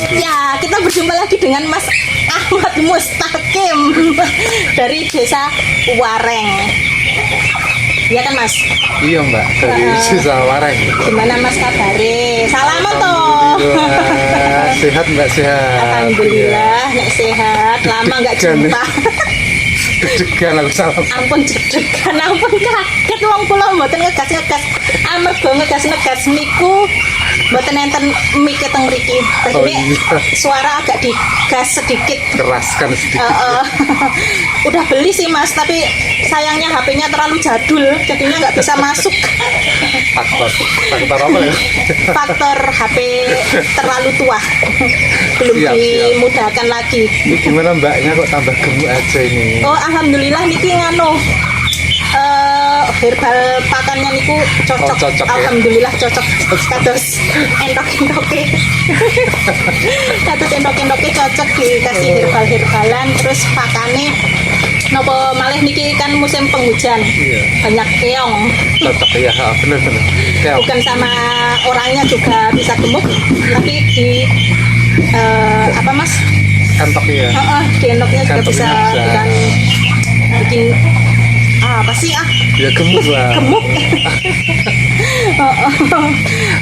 Ya, kita berjumpa lagi dengan Mas Ahmad Mustaqim dari Desa Wareng. Iya kan Mas? Iya Mbak, dari Desa Wareng. Gimana Mas kabare? Salaman toh. Sehat Mbak, sehat. Alhamdulillah, nek sehat. Lama nggak jumpa. Deg-degan aku salam. Ampun deg-degan, ampun kaget wong kula mboten ngegas-ngegas. Amarga ngegas-ngegas niku mboten enten mike teng mriki. Oh, Jadi iya. suara agak digas sedikit. Keraskan sedikit. Udah beli sih Mas, tapi sayangnya HP-nya terlalu jadul, jadinya nggak bisa masuk. Faktor apa ya? Faktor HP terlalu tua, belum Siap, dimudahkan lagi. Ini gimana Mbaknya kok tambah gemuk aja ini? Oh alhamdulillah niki nganu herbal pakannya niku cocok. Oh, cocok ya? Alhamdulillah cocok. Kados entok-entoke. Kados entok-entoke cocok dikasih herbal-herbalan, terus pakane nopo malih niki kan musim penghujan. Iya. Banyak keong. Cocok ya, bener-bener. Bukan sama orangnya juga bisa gemuk, tapi di apa Mas? Kantok ya. Di endoknya juga bisa Kantoknya bikin apa sih Ya gemuk lah. gemuk.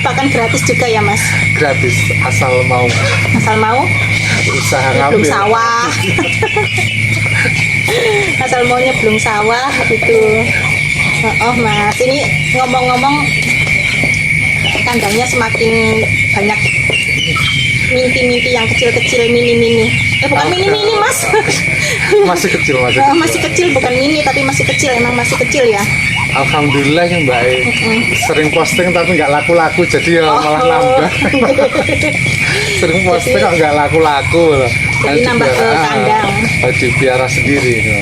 Pakan gratis juga ya Mas, Gratis, asal mau asal mau usaha belum ngambil. sawah. Asal maunya belum sawah itu. Mas, ini ngomong-ngomong kandangnya semakin banyak minti-minti yang kecil-kecil, mini-mini. Bukan mini-mini Mas. Masih kecil, Masih kecil, bukan mini tapi masih kecil, emang masih kecil ya. Alhamdulillah ya Mbak. Sering posting tapi nggak laku-laku, jadi ya malah nambah. Sering posting kok nggak laku-laku loh. Jadi nambah ke kandang. Dipiara sendiri. Ya.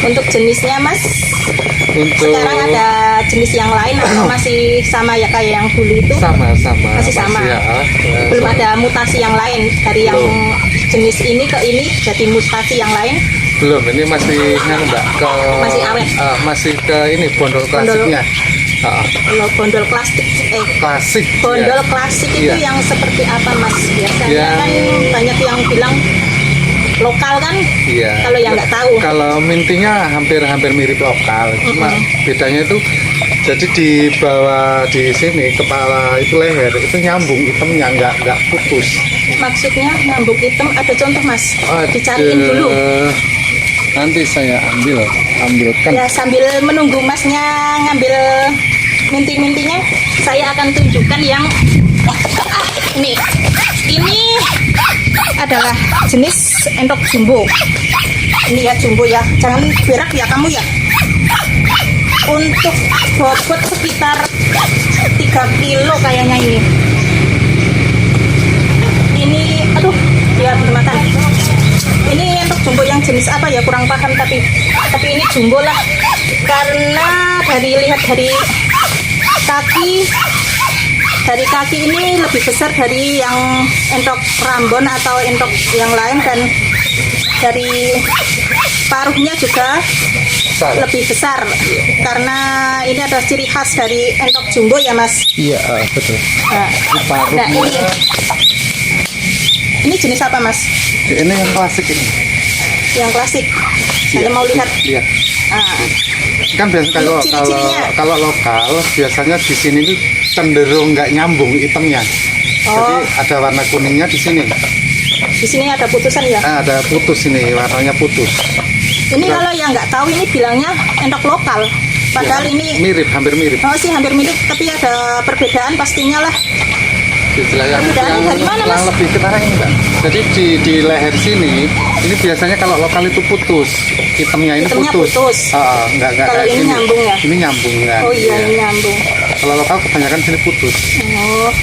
Untuk jenisnya Mas, Untuk sekarang ada jenis yang lain atau masih sama ya kayak yang dulu itu? sama-sama Masih sama. ya, Belum ada mutasi yang lain dari yang jenis ini ke ini jadi mutasi yang lain? belum, ini masih Mbak ke Masih awet. Masih ke ini bondol klasiknya. Kalau bondol plastik Klasik. bondol ya. klasik itu Iya. yang seperti apa Mas? Biasanya Yang- kan banyak yang bilang lokal kan? Iya. Kalau yang nggak tahu. Kalau mintinya hampir mirip lokal, cuma bedanya itu jadi di bawah di sini kepala itu leher itu nyambung hitamnya nggak putus. Maksudnya nyambung hitam, ada contoh Mas? Dicariin Ada- dulu. Nanti saya ambilkan. Ya sambil menunggu Masnya ngambil minti-mintinya, saya akan tunjukkan yang ini. Ini adalah jenis entok jumbo. Ini ya jumbo ya, jangan berak ya kamu ya. Untuk bobot sekitar 3 kilo kayaknya ini. Ini, aduh, ya dimakan. Ini entok jumbo yang jenis apa ya, kurang paham tapi ini jumbo lah. Karena lihat dari kaki ini lebih besar dari yang entok Rambon atau entok yang lain, dan dari paruhnya juga lebih besar karena ini ada ciri khas dari entok jumbo ya Mas. Iya betul. Nah ini jenis apa Mas? Ini yang klasik ini. Yang klasik. Saya mau lihat. Lihat. Ah, Kan biasa Ciri-cirinya. kalau lokal biasanya di sini tuh cenderung nggak nyambung hitamnya. Jadi ada warna kuningnya di sini. di sini ada putusan ya. Ada putus ini, warnanya putus. Ini kalau yang nggak tahu ini bilangnya entok lokal. Padahal Ya, ini hampir mirip. oh sih hampir mirip, tapi ada perbedaan pastinya lah. Yang dari mana, Mas? lebih ketara ini Mbak. Jadi di leher sini ini biasanya kalau lokal itu putus, hitamnya ini Hitamnya putus. Nggak Kalau kayak ini gini. nyambung ya? Ini nyambung kan. Oh iya, ini nyambung. Kalau lokal kebanyakan sini putus. Oh.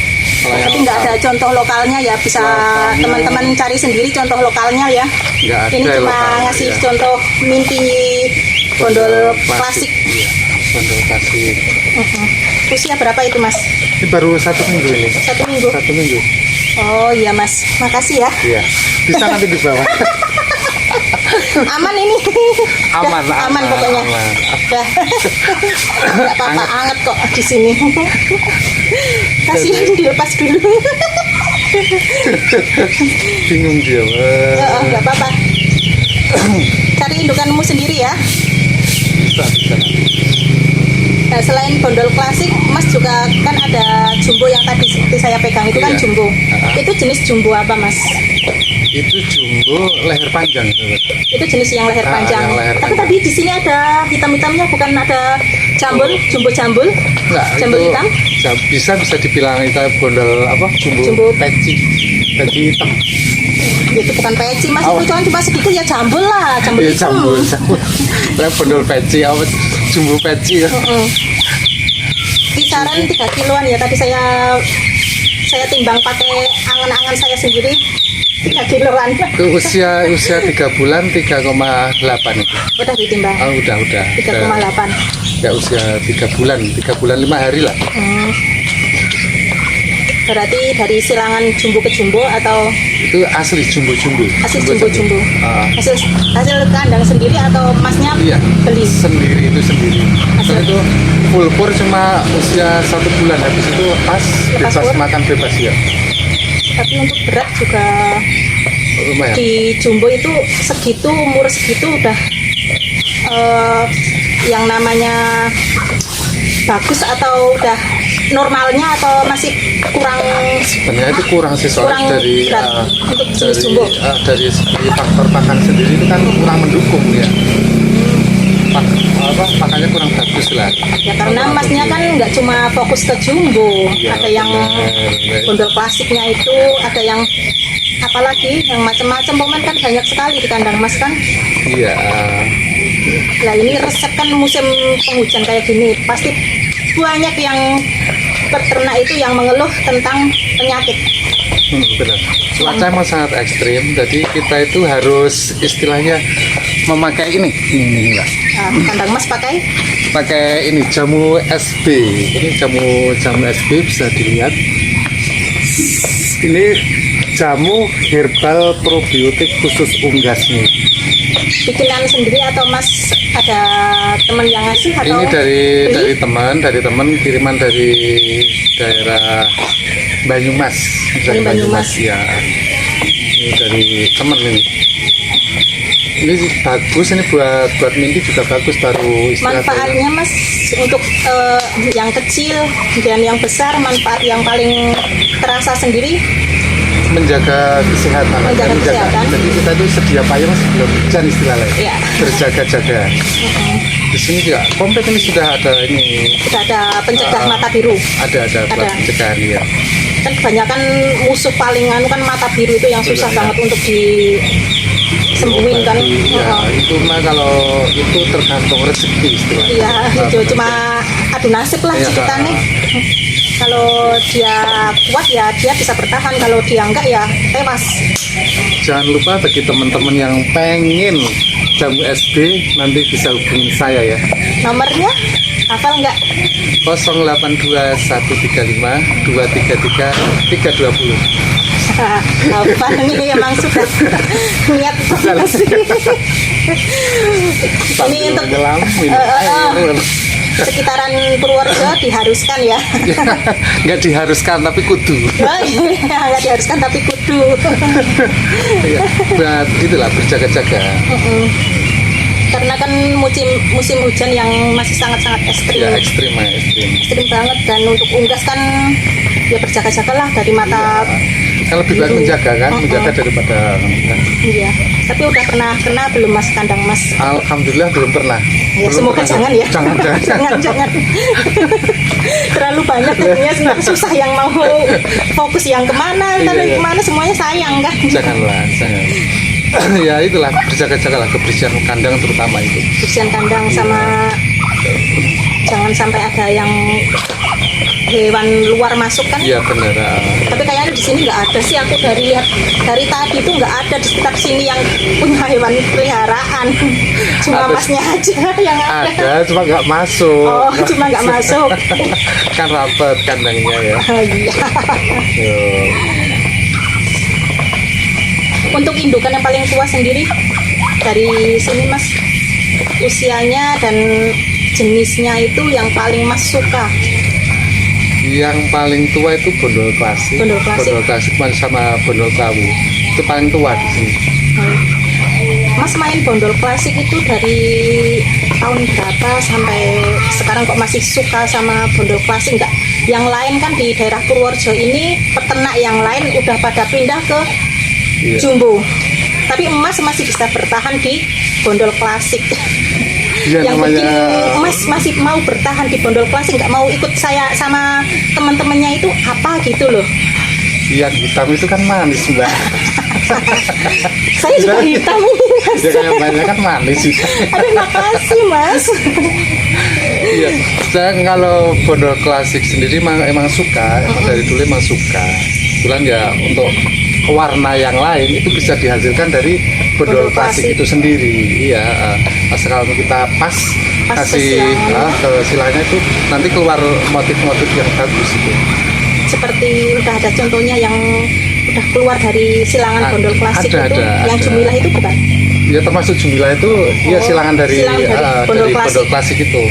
Kalau yang Tapi nggak ada contoh lokalnya ya, bisa Lokalnya- teman-teman cari sendiri contoh lokalnya ya. Nggak ada Ini cuma lokalnya, ngasih ya. contoh minti bondol klasik. Iya, bondol klasik. Usia berapa itu Mas? Ini baru 1 minggu ini. 1 minggu. 1 minggu. Oh iya Mas, makasih ya. Iya. Bisa nanti di bawah. Aman ini. Aman, Dah, aman pokoknya. aman. Dah. Nggak apa-apa, anget kok di sini. Kasihan dilepas dulu. Bingung dia. Nggak apa-apa. Cari indukanmu sendiri ya. Bisa. Nah, selain bondol klasik, Mas juga kan ada jumbo yang tadi seperti saya pegang itu kan Iya. jumbo. Itu jenis jumbo apa, Mas? Itu jumbo leher panjang. Itu jenis yang leher panjang. yang leher Tapi panjang. tadi di sini ada hitam-hitamnya, bukan ada jambul, jumbo jambul? Enggak, Jambul itu hitam? bisa dibilang itu bondol apa? Jumbo. Jumbo peci hitam. Itu bukan peci, Mas. Oh. Itu cuma sedikit ya jambul lah, jambul Iya, hitam. jambul. Lah bondol peci apa? Jumbo peci ya. Kisaran 3 kiloan ya. Tadi saya timbang pakai angan-angan saya sendiri 3 kiloan. Itu usia 3 bulan 3,8 itu. Udah ditimbang. Oh, udah. 3,8. Ya usia 3 bulan 5 hari lah. Berarti dari silangan jumbo ke jumbo atau Itu asli jumbo-jumbo. hasil jumbo-jumbo? Ah, Hasil kandang sendiri atau Masnya iya. beli? Sendiri itu sendiri. Hasil- Terus itu full pur cuma usia 1 bulan, habis itu lepas Lepas bebas pur? makan bebas ya. Tapi untuk berat juga Lumayan. di jumbo itu segitu, umur segitu udah yang namanya bagus atau udah normalnya atau masih kurang Sebenarnya itu kurang sih soalnya kurang dari berat untuk jenis dari, jumbo? dari segi faktor pakan sendiri itu kan kurang mendukung ya. Pakannya kurang bagus lah. Ya karena Masnya kan nggak cuma fokus ke jumbo, Iya, ada yang benar. bondol klasiknya itu, ada yang apalagi yang macam-macam, pokoknya kan banyak sekali di kandang Mas kan. Iya. Nah ini resep kan musim penghujan kayak gini, pasti banyak yang peternak itu yang mengeluh tentang penyakit. Benar. Cuaca emang sangat ekstrim, jadi kita itu harus istilahnya memakai ini Mbak. Nah, kandang Mas pakai Pakai ini jamu SB. Ini jamu SB bisa dilihat. Ini jamu herbal probiotik khusus unggas nih. bikinan sendiri atau Mas ada teman yang ngasih atau Ini beli? dari teman kiriman dari daerah Banyumas. Dari Banyumas. Ya. Ini dari teman ini. Ini bagus, ini buat mimpi juga bagus, baru istilah saya. Manfaatnya Mas untuk yang kecil dan yang besar, manfaat yang paling terasa sendiri Menjaga kesehatan. Menjaga kesehatan. Jadi kita itu sedia payung sebelum hujan istilahnya. Iya. Berjaga-jaga. Di sini juga komplit ini sudah ada ini. sudah ada pencegah mata biru. Ada Ada. pencegahan ya. Kan kebanyakan musuh paling anu kan mata biru itu yang susah Betul, ya. banget untuk disembuhin kan. Ya, itu mah kalau itu tergantung rezeki istilahnya. Iya, itu cuma adu nasib lah Iya. ceritanya. Kalau dia kuat ya dia bisa bertahan, kalau dia enggak ya tewas. Jangan lupa bagi teman-teman yang pengen jamu SB nanti bisa hubungi saya ya. Nomornya hafal enggak? 082135 233 320. Hafal ini emang sudah niat banget sih. Ini untuk menyelam minum air. sekitaran Purworejo diharuskan ya. Nggak diharuskan tapi kudu. Oh, iya, nggak diharuskan tapi kudu. Ya, buat itulah berjaga-jaga. Karena kan musim hujan yang masih sangat-sangat ekstrim. Ya ekstrim. Ekstrim banget, dan untuk unggas kan ya berjaga-jagalah dari mata. Kan lebih baik menjaga kan, menjaga daripada. Iya. Tapi udah pernah kena belum Mas kandang Mas? Alhamdulillah belum pernah. Ya, Belum semoga pernah. jangan ya. Jangan. jangan. Terlalu banyak jadinya sebenarnya susah yang mau fokus yang kemana, Iya, tapi iya. kemana semuanya sayang kan. Jangan. Ya itulah berjaga-jagalah kebersihan kandang terutama itu. Bersihan kandang sama jangan sampai ada yang hewan luar masuk kan. Iya benar. Tapi kayaknya di sini nggak ada sih, aku dari lihat dari tadi tuh nggak ada di sekitar sini yang punya hewan peliharaan. Cuma Ada. Masnya aja yang ada. Ada cuma nggak masuk. Oh, cuma nggak masuk. Kan rapat kandangnya ya. Oh, iya. Yo. Untuk indukan yang paling tua sendiri dari sini Mas, usianya dan jenisnya itu yang paling Mas suka? Yang paling tua itu bondol klasik. Bondol klasik. Sama bondol kawu. Itu paling tua di sini. Mas main bondol klasik itu dari tahun berapa sampai sekarang kok masih suka sama bondol klasik? Enggak, yang lain kan di daerah Purworejo ini peternak yang lain udah pada pindah ke jumbo, tapi emas masih bisa bertahan di bondol klasik. Yang namanya... bikin Mas masih mau bertahan di bondol klasik, nggak mau ikut saya sama teman-temannya itu apa gitu loh? Yang hitam itu kan manis Mbak. Saya juga hitam ini Mas. Ya kayak banyak kan manis sih. Aduh, makasih Mas. Iya, saya kalau bondol klasik sendiri emang suka, emang dari dulu emang suka. Kebetulan ya untuk warna yang lain itu bisa dihasilkan dari bondol klasik itu sendiri. Iya, asal kita pas kasih ke silanya itu nanti keluar motif-motif yang bagus itu. Seperti udah ada contohnya yang udah keluar dari silangan bondol klasik yang Jumilah itu bukan? Ya termasuk Jumilah itu ya silangan dari bondol klasik itu.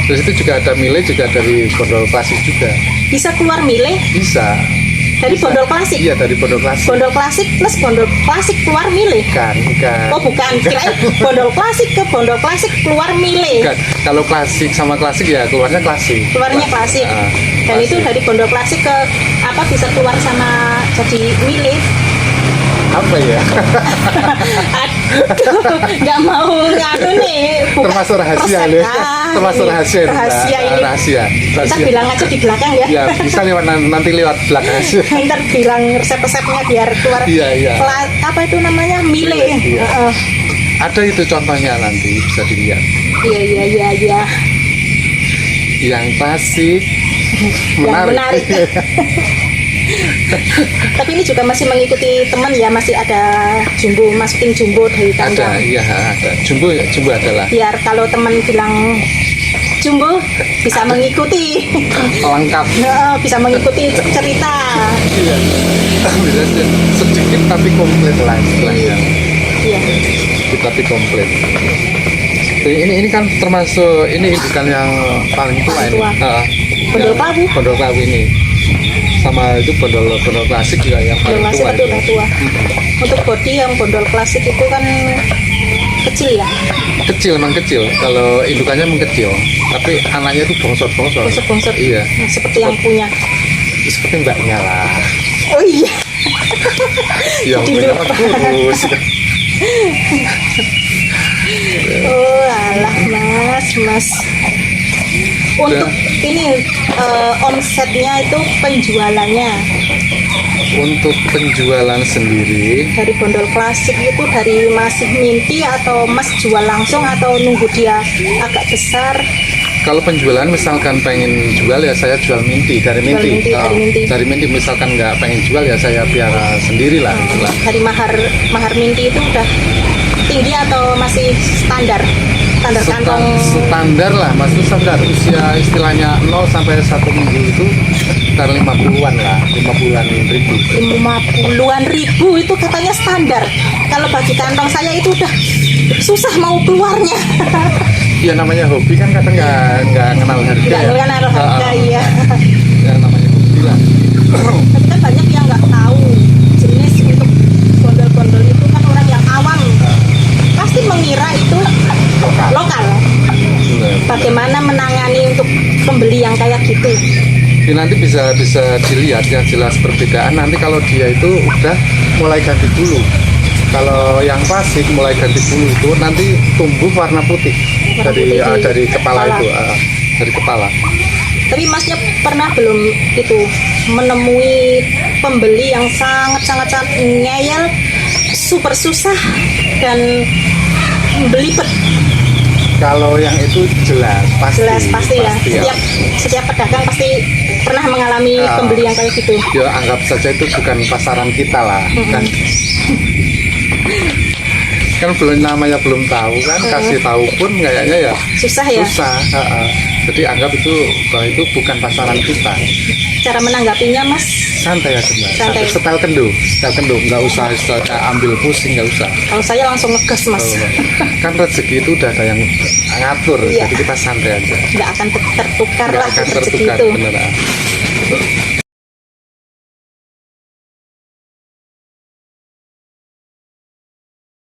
Terus itu juga ada Mile juga dari bondol klasik juga. Bisa keluar Mile? Bisa. Dari bondol klasik? Iya, dari bondol klasik. Bondol klasik plus bondol klasik keluar Mile? Bukan. Oh bukan, kirain bondol klasik ke bondol klasik keluar Mile. Bukan. Kalau klasik sama klasik ya keluarnya klasik. Keluarnya klasik. Dan klasik. Itu dari bondol klasik ke apa bisa keluar sama jadi Mile? Apa ya? Aduh, nggak mau ngadu nih. Termasuk rahasia nih. Termasuk rahasia. Rahasia ini. Rahasia. Kita bilang aja di belakang ya. Ya bisa nanti lewat belakang. Ntar bilang resep-resepnya biar keluar. Iya. Apa itu namanya Mile? Iya. Ada itu contohnya nanti bisa dilihat. Iya. Yang klasik. Menarik. Tapi ini juga masih mengikuti teman ya, masih ada jumbo, masukin jumbo dari kandang. Ada. Jumbo adalah. Biar kalau teman bilang jumbo bisa mengikuti. Lengkap. Bisa mengikuti cerita. Iya. Sedikit tapi komplit lah istilahnya. Iya. Sedikit tapi komplit. Ini kan termasuk ini bukan yang paling tua ini. Bondol kawu ini. Sama itu bondol klasik juga yang paling tua itu. Untuk body yang bondol klasik itu kan kecil ya? Emang kecil. Kalau indukannya mengkecil, tapi anaknya itu bongsor. Iya. Nah, seperti yang punya. Seperti mbaknya lah. Oh iya. Yang punya bagus. Oh alah mas. Untuk ini omsetnya itu penjualannya. Untuk penjualan sendiri dari bondol klasik itu dari masih minti atau mas jual langsung atau nunggu dia agak besar? Kalau penjualan misalkan pengen jual ya saya jual minti dari minti. Dari minti misalkan nggak pengen jual ya saya piara sendiri lah. Dari mahar minti itu udah tinggi atau masih standar? Kantong standar lah, maksud standar usia istilahnya 0 sampai 1 minggu itu sekitar 50-an lah, 50-an ribu. 50-an ribu itu katanya standar. Kalau bagi kantong saya itu udah susah mau keluarnya. Ya namanya hobi kan kadang nggak kenal harga. Nggak kenal harga iya. Ya namanya hobi lah. Tapi kan banyak yang nggak tahu jenis untuk bondol-bondol itu kan orang yang awam pasti mengira itu lokal. Bagaimana menangani untuk pembeli yang kayak gitu? Ya, nanti bisa dilihat yang jelas perbedaan. Nanti kalau dia itu udah mulai ganti bulu. Kalau yang klasik mulai ganti bulu itu nanti tumbuh warna putih dari kepala itu, dari kepala. Tapi masnya pernah belum itu menemui pembeli yang sangat ngeyel, super susah dan belibet? Kalau yang itu jelas pasti ya. Setiap pedagang pasti pernah mengalami pembeli yang kayak gitu. Ya anggap saja itu bukan pasaran kita lah, kan belum namanya belum tahu kan, kasih tahu pun kayaknya ya susah. Jadi anggap itu bahwa itu bukan pasaran kita. Cara menanggapinya mas santai aja mbak. Santai. Setel kendo, nggak usah istilahnya ambil pusing, nggak usah. Kalau saya langsung ngegas mas, Oh, kan rezeki itu udah ada yang ngatur, Iya. jadi kita santai aja. nggak akan tertukar Nggak lah akan rezeki tertukar itu. beneran.